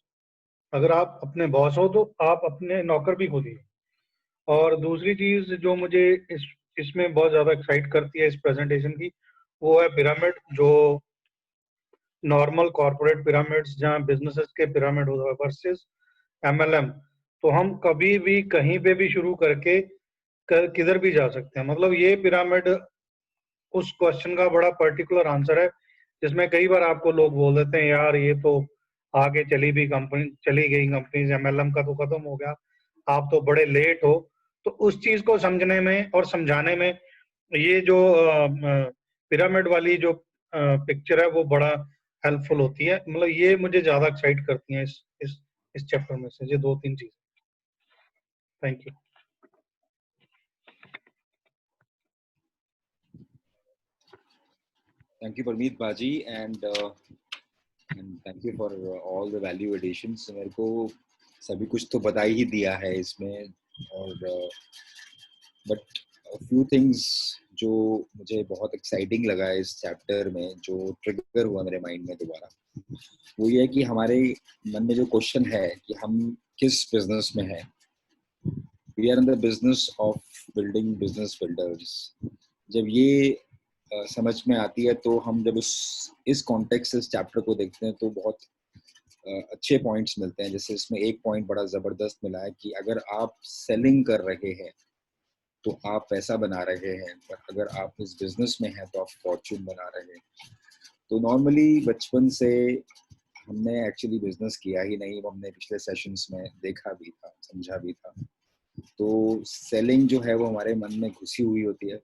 अगर आप अपने बॉस हो तो आप अपने नौकर भी खुद ही. और दूसरी चीज जो मुझे इसमें बहुत ज्यादा एक्साइट करती है इस प्रेजेंटेशन की, वो है पिरामिड. जो नॉर्मल कॉर्पोरेट पिरामिड्स जहाँ बिजनेसेस के पिरामिड होता है वर्सेस MLM, तो हम कभी भी कहीं पे भी शुरू करके किधर भी जा सकते हैं. मतलब ये पिरामिड उस क्वेश्चन का बड़ा पर्टिकुलर आंसर है, जिसमें कई बार आपको लोग बोल देते हैं यार ये तो आगे चली गई कंपनीज, MLM का तो खत्म हो गया, आप तो बड़े लेट हो. तो उस चीज को समझने में और समझाने में ये जो पिरामिड वाली जो पिक्चर है वो बड़ा हेल्पफुल होती है. मतलब ये मुझे ज्यादा एक्साइट करती हैं इस चैप्टर में से, ये 2-3 चीज. Thank you.
Thank you, Parmeet Baji, and thank you for all the value additions. मेरे को सभी कुछ तो बता ही दिया है इसमें, और but a few things जो मुझे बहुत एक्साइटिंग लगा है इस चैप्टर में, जो ट्रिगर हुआ मेरे माइंड में दोबारा, वो ये है कि हमारे मन में जो क्वेश्चन है कि हम किस बिजनेस में हैं. We are in the business of building business builders. जब ये समझ में आती है तो हम जब इस कॉन्टेक्स्ट से इस चैप्टर को देखते हैं तो बहुत अच्छे पॉइंट्स मिलते हैं. जैसे इसमें एक पॉइंट बड़ा जबरदस्त मिला है कि अगर आप सेलिंग कर रहे हैं तो आप पैसा बना रहे हैं, पर अगर आप इस बिजनेस में हैं तो आप फॉर्चून बना रहे हैं. तो नॉर्मली बचपन से हमने एक्चुअली बिजनेस किया ही नहीं, हमने पिछले सेशंस में देखा भी था, समझा भी था. तो सेलिंग जो है वो हमारे मन में घुसी हुई होती है,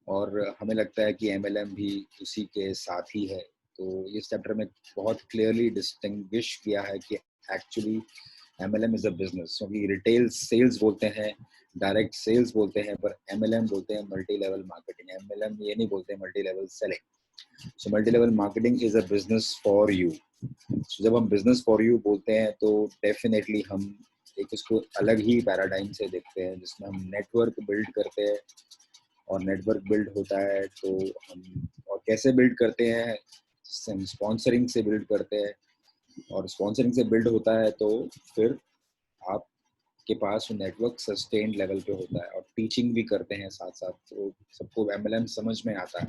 और हमें लगता है कि MLM भी उसी के साथ ही है. तो इस चैप्टर में बहुत क्लियरली डिस्टिंग्विश किया है कि actually MLM is a business. क्योंकि रिटेल सेल्स बोलते हैं, डायरेक्ट सेल्स बोलते हैं, पर MLM बोलते हैं मल्टी लेवल मार्केटिंग. MLM ये नहीं बोलते multi level selling. So multi level marketing is a business for you. जब हम बिजनेस फॉर यू बोलते हैं तो डेफिनेटली हम एक उसको अलग ही पैराडाइम से देखते हैं, जिसमें हम नेटवर्क बिल्ड करते हैं, और नेटवर्क बिल्ड होता है तो हम और कैसे बिल्ड करते हैं, जिससे हम स्पॉन्सरिंग से बिल्ड करते हैं, और स्पॉन्सरिंग से बिल्ड होता है तो फिर आपके पास नेटवर्क सस्टेन्ड लेवल पे होता है, और टीचिंग भी करते हैं साथ साथ, तो सबको MLM समझ में आता है,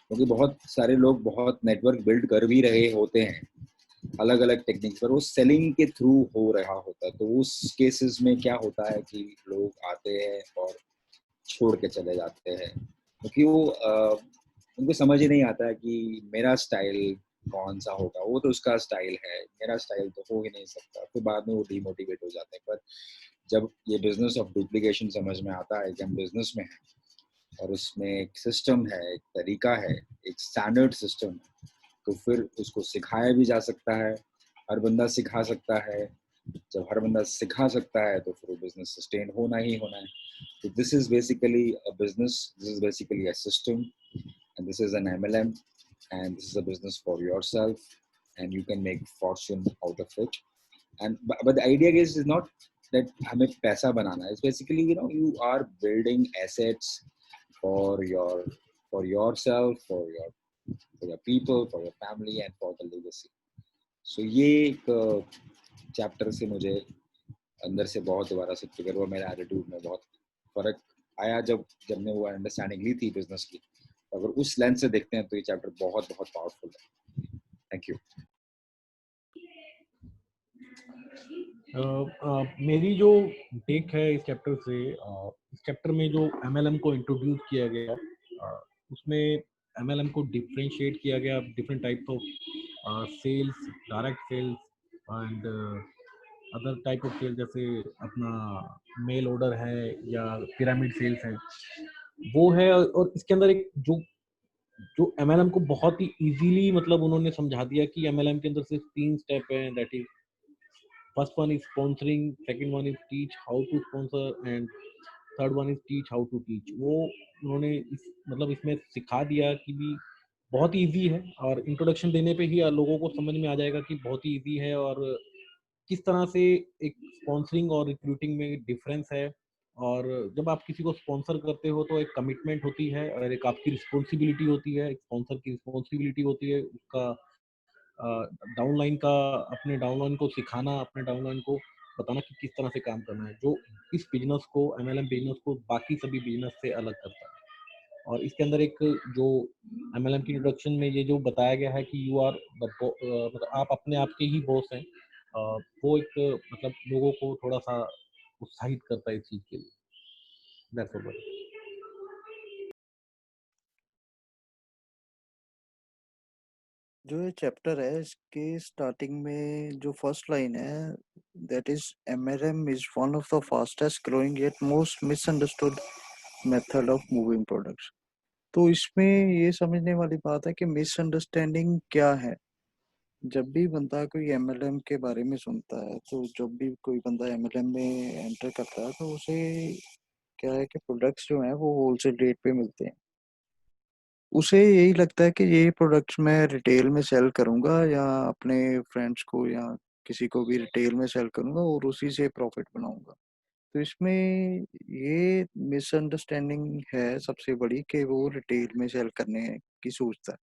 क्योंकि बहुत सारे लोग बहुत नेटवर्क बिल्ड कर भी रहे होते हैं अलग अलग टेक्निक पर, वो सेलिंग के थ्रू हो रहा होता है। तो उस केसेस में क्या होता है कि लोग आते हैं और छोड़ के चले जाते हैं, क्योंकि वो उनको समझ ही नहीं आता है कि मेरा स्टाइल कौन सा होगा, वो तो उसका स्टाइल है, मेरा स्टाइल तो हो ही नहीं सकता, फिर बाद में वो डिमोटिवेट हो जाते हैं। पर जब ये बिजनेस ऑफ डुप्लीकेशन समझ में आता है कि हम बिजनेस में हैं और उसमें एक सिस्टम है, एक तरीका है, एक स्टैंडर्ड सिस्टम है, तो फिर उसको सिखाया भी जा सकता है, हर बंदा सिखा सकता है। जब हर बंदा सिखा सकता है तो फिर वो बिजनेस सस्टेन होना ही होना है। तो this is basically a business, this is basically a system, and this is an MLM, and this is a business for yourself, and you can make fortune out of it. And but the idea is not that हमें पैसा बनाना है, it's basically you are building assets for yourself, for your people, for your family, and for the legacy. So ये एक chapter से मुझे अंदर से बहुत दोबारा से ट्रिगर हुआ, मेरा एटीट्यूड में बहुत फर्क आया जब ने वो अंडरस्टैंडिंग ली थी बिजनेस की। अगर उस लेंस से देखते हैं तो ये चैप्टर बहुत बहुत पावरफुल है। Thank you.
मेरी जो टेक है इस चैप्टर से, इस चैप्टर में जो MLM को इंट्रोड्यूस किया गया, उसमें MLM को डिफ्रेंशिएट किया गया different types of sales, direct sales and other type of sale, जैसे अपना मेल ऑर्डर है या पिरामिड सेल्स है, वो है। और इसके अंदर एक जो MLM को बहुत ही इजीली मतलब उन्होंने समझा दिया कि MLM के अंदर सिर्फ 3 स्टेप हैं, that is first one is sponsoring, second one is teach how to sponsor, and third one is teach how to teach. वो उन्होंने मतलब इसमें सिखा दिया कि भी बहुत ही ईजी है, और इंट्रोडक्शन देने पे ही लोगों को समझ में आ जाएगा कि बहुत ही ईजी है, और किस तरह से एक स्पॉन्सरिंग और रिक्रूटिंग में डिफरेंस है। और जब आप किसी को स्पॉन्सर करते हो तो एक कमिटमेंट होती है और एक आपकी रिस्पॉन्सिबिलिटी होती है, एक स्पॉन्सर की रिस्पॉन्सिबिलिटी होती है उसका डाउनलाइन का, अपने डाउनलाइन को सिखाना, अपने डाउनलाइन को बताना कि किस तरह से काम करना है, जो इस बिजनेस को, MLM बिजनेस को बाकी सभी बिजनेस से अलग करता है। और इसके अंदर एक जो MLM की इंट्रोडक्शन में ये जो बताया गया है कि यू आर मतलब आप अपने आप के ही बॉस हैं, वो एक मतलब लोगों को थोड़ा सा उत्साहित करता है इस चीज के लिए। That's all.
जो ये चैप्टर है इसके स्टार्टिंग में जो फर्स्ट लाइन है, that is MLM is one of the fastest growing yet most misunderstood method of moving products. तो इसमें ये समझने वाली बात है कि मिसअंडरस्टैंडिंग क्या है। जब भी बंदा कोई MLM के बारे में सुनता है, तो जब भी कोई बंदा MLM में एंटर करता है तो उसे क्या है कि प्रोडक्ट्स जो हैं वो होलसेल रेट पे मिलते हैं। उसे यही लगता है कि ये प्रोडक्ट्स मैं रिटेल में सेल करूंगा या अपने फ्रेंड्स को या किसी को भी रिटेल में सेल करूंगा और उसी से प्रॉफिट बनाऊंगा। तो इसमें ये मिसअंडरस्टैंडिंग है सबसे बड़ी कि वो रिटेल में सेल करने की सोचता है।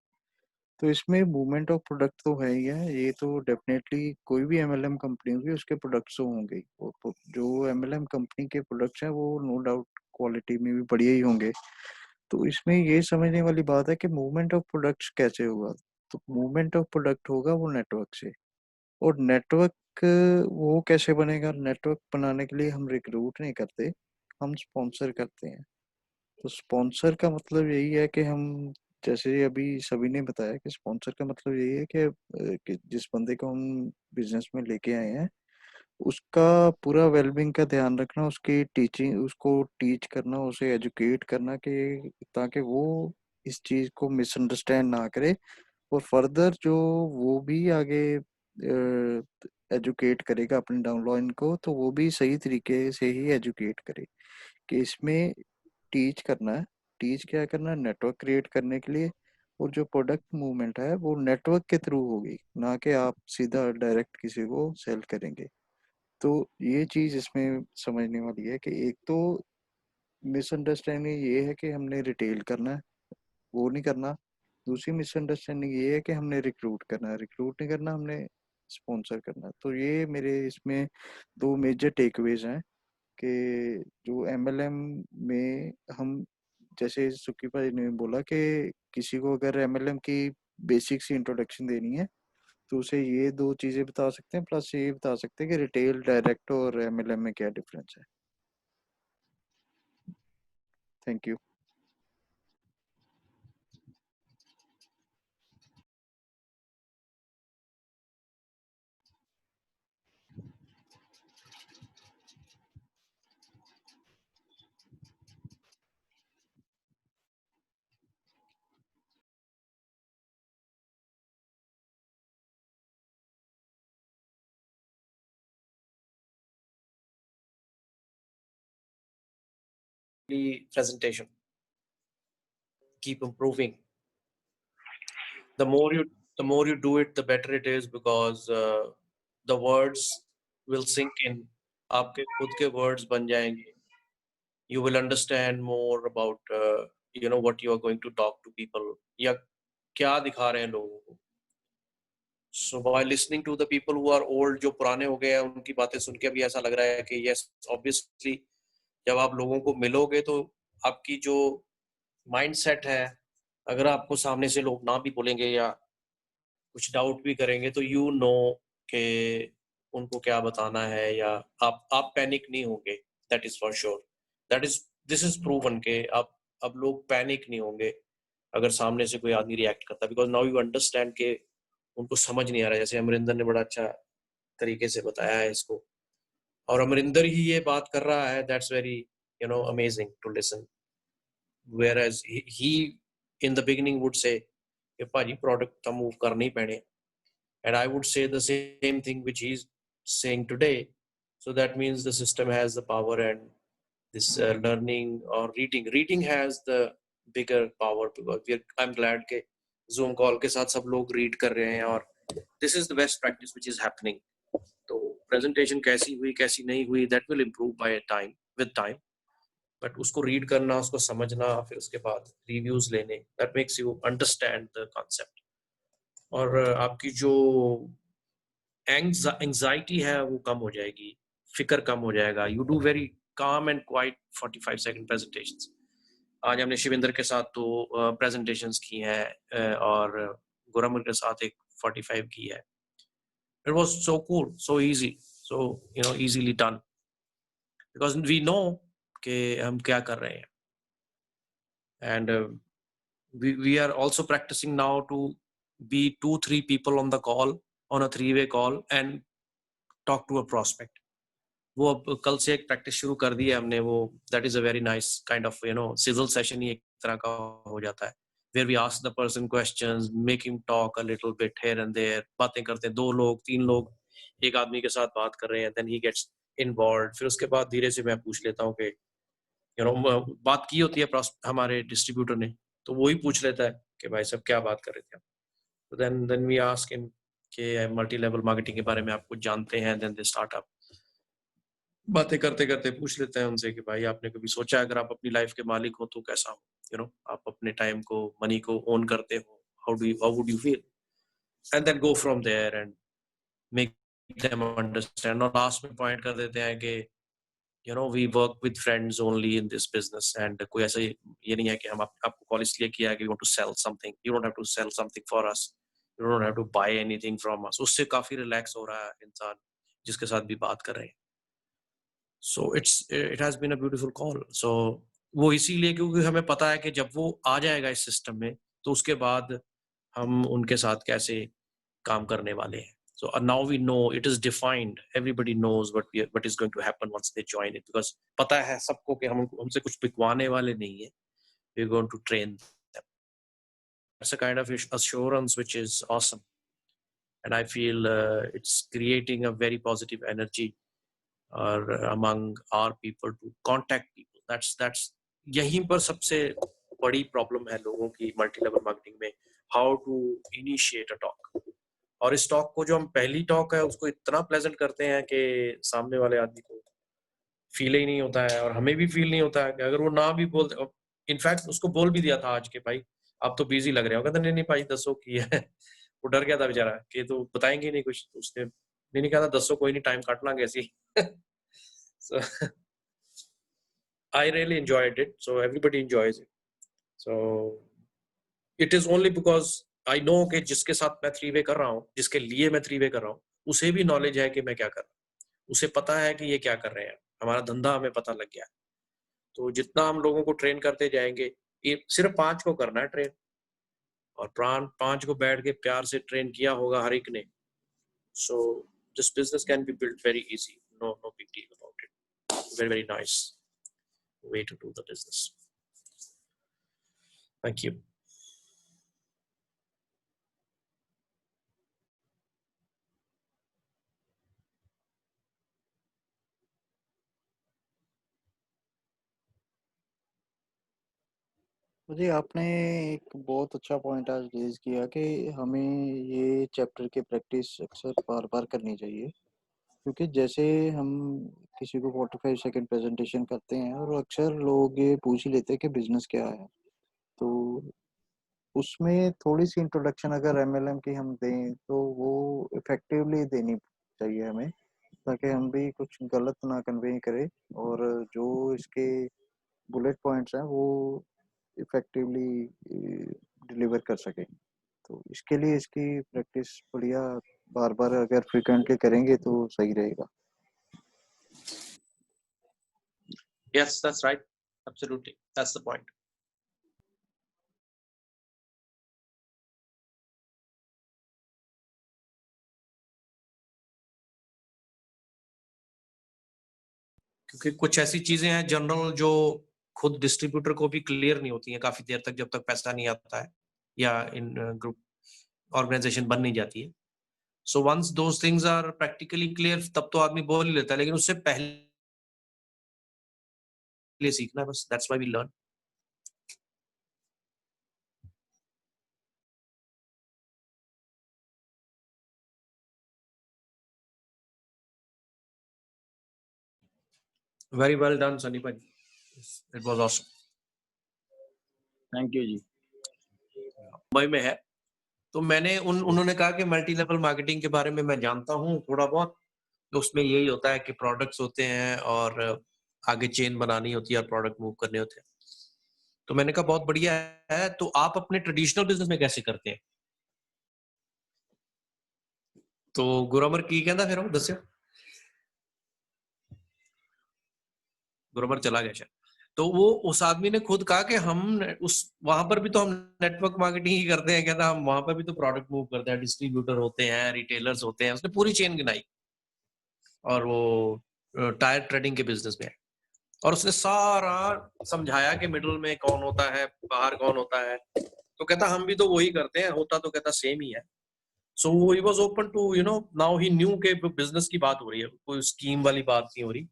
तो इसमें मूवमेंट ऑफ प्रोडक्ट तो है ही है, ये तो डेफिनेटली कोई भी MLM कंपनी होगी उसके प्रोडक्ट्स तो होंगे ही। और जो MLM कंपनी के प्रोडक्ट्स हैं वो नो डाउट क्वालिटी में भी बढ़िया ही होंगे। तो इसमें ये समझने वाली बात है कि मूवमेंट ऑफ प्रोडक्ट्स कैसे होगा। तो मूवमेंट ऑफ प्रोडक्ट होगा वो नेटवर्क से। और नेटवर्क वो कैसे बनेगा? नेटवर्क बनाने के लिए हम रिक्रूट नहीं करते, हम स्पॉन्सर करते हैं। तो स्पॉन्सर का मतलब यही है कि हम, जैसे अभी सभी ने बताया कि स्पॉन्सर का मतलब यही है कि जिस बंदे को हम बिजनेस में लेके आए हैं उसका पूरा वेलबींग का ध्यान रखना, उसकी टीचिंग, उसको टीच करना, उसे एजुकेट करना कि ताकि वो इस चीज को मिसअंडरस्टैंड ना करे, और फर्दर जो वो भी आगे एजुकेट करेगा अपने डाउनलाइन को तो वो भी सही तरीके से ही एजुकेट करे। कि इसमें टीच करना है, टीच क्या करना है? नेटवर्क क्रिएट करने के लिए। और जो प्रोडक्ट मूवमेंट है वो नेटवर्क के थ्रू होगी, ना कि आप सीधा डायरेक्ट किसी को सेल करेंगे। तो ये चीज इसमें समझने वाली है कि एक तो मिसअंडरस्टैंडिंग ये है कि हमने रिटेल करना है, वो नहीं करना। दूसरी मिसअंडरस्टैंडिंग ये है कि हमने रिक्रूट करना है, रिक्रूट नहीं करना, हमने स्पॉन्सर करना है। तो ये मेरे इसमें दो मेजर टेकअवेज हैं कि जो एमएलएम में हम, जैसे सुकी भाई ने बोला कि किसी को अगर एमएलएम की बेसिक सी इंट्रोडक्शन देनी है तो उसे ये दो चीजें बता सकते हैं, प्लस ये बता सकते हैं कि रिटेल, डायरेक्ट और एमएलएम में क्या डिफरेंस है। Thank you.
Presentation. Keep improving. The more you do it, the better it is, because the words will sink in. आपके खुद के words बन जाएंगे. You will understand more about what you are going to talk to people, या क्या दिखा रहे हैं लोगों को. So by listening to the people who are old, जो पुराने हो गए हैं, उनकी बातें सुन के भी ऐसा लग रहा है कि yes, obviously जब आप लोगों को मिलोगे तो आपकी जो माइंडसेट है, अगर आपको सामने से लोग ना भी बोलेंगे या कुछ डाउट भी करेंगे तो यू नो कि उनको क्या बताना है, या आप पैनिक नहीं होंगे. That is for sure. This is proven के अब लोग पैनिक नहीं होंगे अगर सामने से कोई आदमी रिएक्ट करता, बिकॉज नाउ यू अंडरस्टैंड के उनको समझ नहीं आ रहा है. जैसे अमरिंदर ने बड़ा अच्छा तरीके से बताया है इसको, और अमरिंदर ही ये बात कर रहा है. That's very amazing to listen. whereas he in the beginning would say कि भाजी product ਤਾਂ move करने ही पैने, and I would say the same thing which he's saying today. So that means the system has the power, and this learning or reading has the bigger power, because I'm glad के Zoom call के साथ सब लोग read कर रहे हैं, और this is the best practice which is happening. तो presentation कैसी हुई कैसी नहीं हुई, that will improve with time. But उसको रीड करना, उसको समझना, फिर उसके बाद रिव्यूज लेने, that makes you understand the concept. और आपकी जो एंजाइटी है वो कम हो जाएगी, फिक्र कम हो जाएगा. You do very calm and quite 45 second presentations. आज हमने शिविंदर के साथ तो प्रेजेंटेशंस की हैं, और गुरमर के साथ एक 45 की है. It was so cool, so easy, so easily done, because we know कि हम क्या कर रहे हैं. And we are also practicing now to be 2-3 people on the call, on a 3-way call, and talk to a prospect. वो अब कल से एक प्रैक्टिस शुरू कर दी है हमने. वो that is a very nice kind of sizzle session ही एक तरह का हो जाता है, where we ask the person questions, make him talk a little bit here and there. बातें करते हैं, 2 लोग 3 लोग एक आदमी के साथ बात कर रहे हैं, then he gets involved. फिर उसके बाद धीरे से मैं पूछ लेता हूँ कि बात की होती है हमारे डिस्ट्रीब्यूटर ने, तो वो ही पूछ लेता है कि भाई साहब क्या बात कर रहे थे आप. तो देन वी आस्क हिम कि मल्टी लेवल मार्केटिंग के बारे में आप कुछ जानते हैं. देन दे स्टार्ट अप, बातें करते करते पूछ लेते हैं उनसे कि भाई आपने कभी सोचा अगर आप अपनी लाइफ के मालिक हो तो कैसा हो, आप अपने टाइम को, मनी को ओन करते हो, how would you feel. And then go from there and make them understand. और लास्ट में पॉइंट कर देते हैं कि we work with friends only in this business, and कोई ऐसा ये नहीं है कि हम आपको कॉल इसलिए किया है कि we want to sell something. You don't have to sell something for us. You don't have to buy anything from us. उससे काफी रिलैक्स हो रहा है इंसान जिसके साथ भी बात कर रहे हैं. So it has been a beautiful call. So वो इसीलिए क्योंकि हमें पता है कि जब वो आ जाएगा इस सिस्टम में तो उसके बाद हम उनके साथ कैसे काम करने वाले हैं. So now we know, it is defined. Everybody knows what is going to happen once they join it, because पता है सबको कि हमसे कुछ बिकवाने वाले नहीं है. We're going to train them. That's a kind of assurance which is awesome, and I feel it's creating a very positive energy among our people to contact people. That's यहीं पर सबसे बड़ी प्रॉब्लम है लोगों की मल्टी लेवल मार्केटिंग में, how to initiate a talk. और इस टॉक को जो हम पहली टॉक है उसको इतना प्लेजेंट करते हैं कि सामने वाले आदमी को फील ही नहीं होता है और हमें भी फील नहीं होता है कि अगर वो ना भी बोलते। इनफैक्ट उसको बोल भी दिया था आज के भाई आप तो बिजी लग रहे हो, कहता नहीं नहीं भाई दसो की है। वो डर गया था बेचारा कि तो बताएंगे नहीं कुछ, तो उसने नहीं कहा था दसो कोई नहीं टाइम काट लांगे ऐसी। So I really enjoyed it, so everybody enjoys it. So it is only because I know कि जिसके साथ मैं 3-way कर रहा हूँ, जिसके लिए मैं 3-way कर रहा हूँ, उसे भी नॉलेज है कि मैं क्या कर रहा हूँ, उसे पता है कि ये क्या कर रहे हैं, हमारा धंधा हमें पता लग गया है। तो जितना हम लोगों को ट्रेन करते जाएंगे, ये सिर्फ 5 को करना है ट्रेन, और 5 को बैठ के प्यार से ट्रेन किया होगा हर एक ने। So this business can be built very easy, no big deal about it. Very nice way to do the business. Thank you.
जी आपने एक बहुत अच्छा पॉइंट आज रेज किया कि हमें ये चैप्टर की प्रैक्टिस अक्सर बार बार करनी चाहिए, क्योंकि जैसे हम किसी को 45 सेकंड प्रेजेंटेशन करते हैं और अक्सर लोग ये पूछ ही लेते हैं कि बिजनेस क्या है, तो उसमें थोड़ी सी इंट्रोडक्शन अगर एमएलएम की हम दें तो वो इफेक्टिवली देनी चाहिए हमें, ताकि हम भी कुछ गलत ना कन्वे करें और जो इसके बुलेट पॉइंट्स हैं वो इफेक्टिवली डिलीवर कर सके। तो इसके लिए इसकी प्रैक्टिस बढ़िया बार बार अगर फ्रिक्वेंटली करेंगे तो सही रहेगा।
Yes, that's right. Absolutely. That's the point. क्योंकि कुछ ऐसी चीजें हैं जनरल जो खुद डिस्ट्रीब्यूटर को भी क्लियर नहीं होती हैं काफी देर तक, जब तक पैसा नहीं आता है या इन ग्रुप ऑर्गेनाइजेशन बन नहीं जाती है। So once those things are practically clear तब तो आदमी बोल ही लेता है, लेकिन उससे पहले सीखना है बस। That's why we learn. Very well done Sunny भाई, it was awesome.
Thank you ji.
Mumbai में है तो मैंने उन्होंने कहा कि मल्टी लेवल मार्केटिंग के बारे में मैं जानता हूँ थोड़ा बहुत, तो उसमें यही होता है कि प्रोडक्ट्स होते हैं और आगे चेन बनानी होती है और प्रोडक्ट मूव करने होते हैं। तो मैंने कहा बहुत बढ़िया है, तो आप अपने ट्रेडिशनल बिजनेस में कैसे करते हैं? तो गुरमर की कहता फिर हम दस्यो, गुरमर चला गया शायद। तो वो उस आदमी ने खुद कहा कि हम उस वहां पर भी तो हम नेटवर्क मार्केटिंग ही करते हैं, कहता हम वहां पर भी तो प्रोडक्ट मूव करते हैं, डिस्ट्रीब्यूटर होते हैं, रिटेलर्स होते हैं। उसने पूरी चेन गिनाई और वो टायर ट्रेडिंग के बिजनेस में है, और उसने सारा समझाया कि मिडिल में कौन होता है, बाहर कौन होता है। तो कहता हम भी तो वही करते हैं, होता तो कहता सेम ही है। So he was open to now he new के बिजनेस की बात हो रही है, कोई स्कीम वाली बात नहीं हो रही।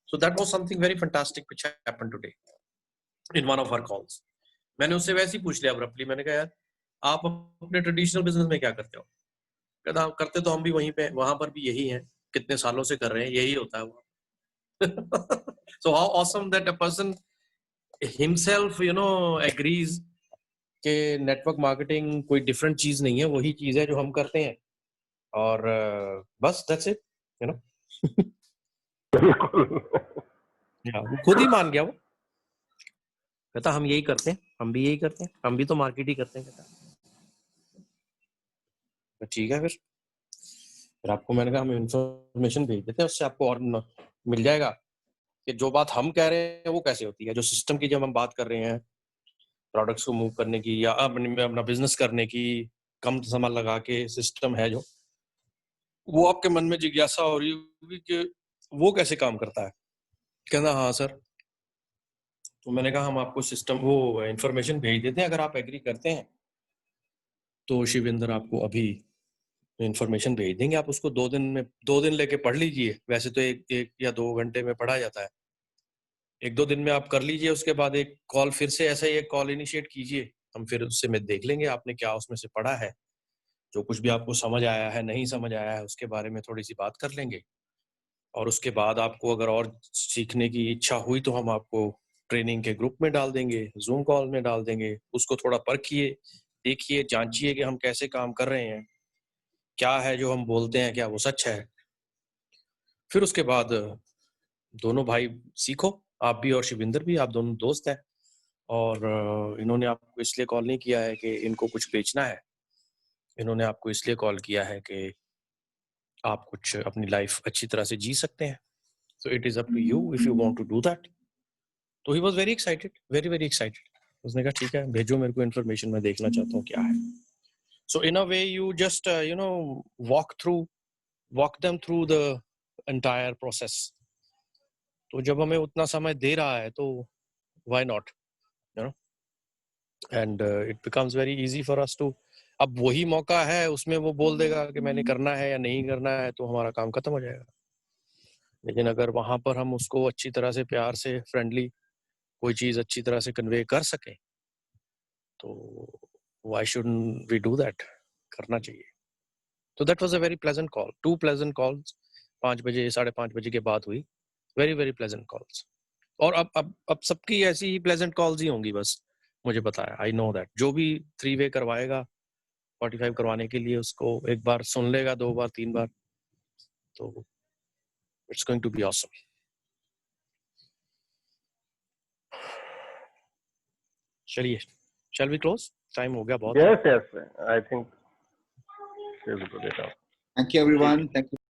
So that was something very fantastic which happened today in one of our calls. मैंने उससे वैसे ही पूछ लिया अब्रप्टली, मैंने कहा यार आप अपने ट्रेडिशनल बिजनेस में क्या करते हो? कहता करते तो हम भी वहीं पे वहां पर भी यही है, कितने सालों से कर रहे हैं, यही होता है वो। So how awesome that a person himself agrees कि नेटवर्क मार्केटिंग कोई डिफरेंट चीज नहीं है, वही चीज है जो हम करते हैं, और बस दैट्स इट वो खुद ही मान गया। वो कहता हम यही करते हैं, हम भी यही करते हैं, हम भी तो मार्केट ही करते हैं। कहता ठीक है फिर आपको मैंने कहा हम इंफॉर्मेशन भेज देते हैं, उससे आपको और मिल जाएगा कि जो बात हम कह रहे हैं वो कैसे होती है। जो सिस्टम की जब हम बात कर रहे हैं प्रोडक्ट्स को मूव करने की या अपना बिजनेस करने की, कम समय लगा के सिस्टम है जो, वो आपके मन में जिज्ञासा हो रही होगी कि वो कैसे काम करता है। कहना हाँ सर। तो मैंने कहा हम आपको सिस्टम वो इंफॉर्मेशन भेज देते हैं, अगर आप एग्री करते हैं तो शिवेंद्र आपको अभी इंफॉर्मेशन भेज देंगे, आप उसको 2 दिन लेके पढ़ लीजिए। वैसे तो एक या 2 घंटे में पढ़ा जाता है, 1-2 दिन में आप कर लीजिए। उसके बाद एक कॉल फिर से ऐसा ही एक कॉल इनिशिएट कीजिए, हम फिर उससे में देख लेंगे आपने क्या उसमें से पढ़ा है। जो कुछ भी आपको समझ आया है, नहीं समझ आया है, उसके बारे में थोड़ी सी बात कर लेंगे। और उसके बाद आपको अगर और सीखने की इच्छा हुई तो हम आपको ट्रेनिंग के ग्रुप में डाल देंगे, जूम कॉल में डाल देंगे। उसको थोड़ा परखिए, देखिए, जांचिए कि हम कैसे काम कर रहे हैं, क्या है जो हम बोलते हैं, क्या वो सच है। फिर उसके बाद दोनों भाई सीखो, आप भी और शिविंदर भी, आप दोनों दोस्त हैं। और इन्होंने आपको इसलिए कॉल नहीं किया है कि इनको कुछ बेचना है, इन्होंने आपको इसलिए कॉल किया है कि आप कुछ अपनी लाइफ अच्छी तरह से जी सकते हैं। So it is up to you if you want to do that. तो he was very excited, very very excited. उसने कहा ठीक है, भेजो मेरे को इन्फॉर्मेशन, मैं देखना चाहता हूँ क्या है। So in a way you just walk them through the entire process. तो जब हमें उतना समय दे रहा है तो why not, you know? And it becomes very easy for us to, अब वही मौका है, उसमें वो बोल देगा कि मैंने करना है या नहीं करना है, तो हमारा काम खत्म हो जाएगा। लेकिन अगर वहां पर हम उसको अच्छी तरह से, प्यार से, फ्रेंडली कोई चीज अच्छी तरह से कन्वे कर सके, तो why shouldn't we do that, करना चाहिए। तो that was a very pleasant call, 2 pleasant calls 5 बजे 5:30 बजे के बाद हुई, वेरी वेरी प्लेजेंट कॉल्स। और अब सबकी ऐसी ही प्लेजेंट कॉल्स ही होंगी, बस मुझे पता है, आई नो दैट। जो भी 3 वे करवाएगा 45 करवाने के लिए, उसको एक बार सुन लेगा, 2 बार 3 बार, तो it's going to be awesome. चलिए, shall we close? टाइम हो गया बहुत।
Yes, I think.
Thank you everyone. Thank you.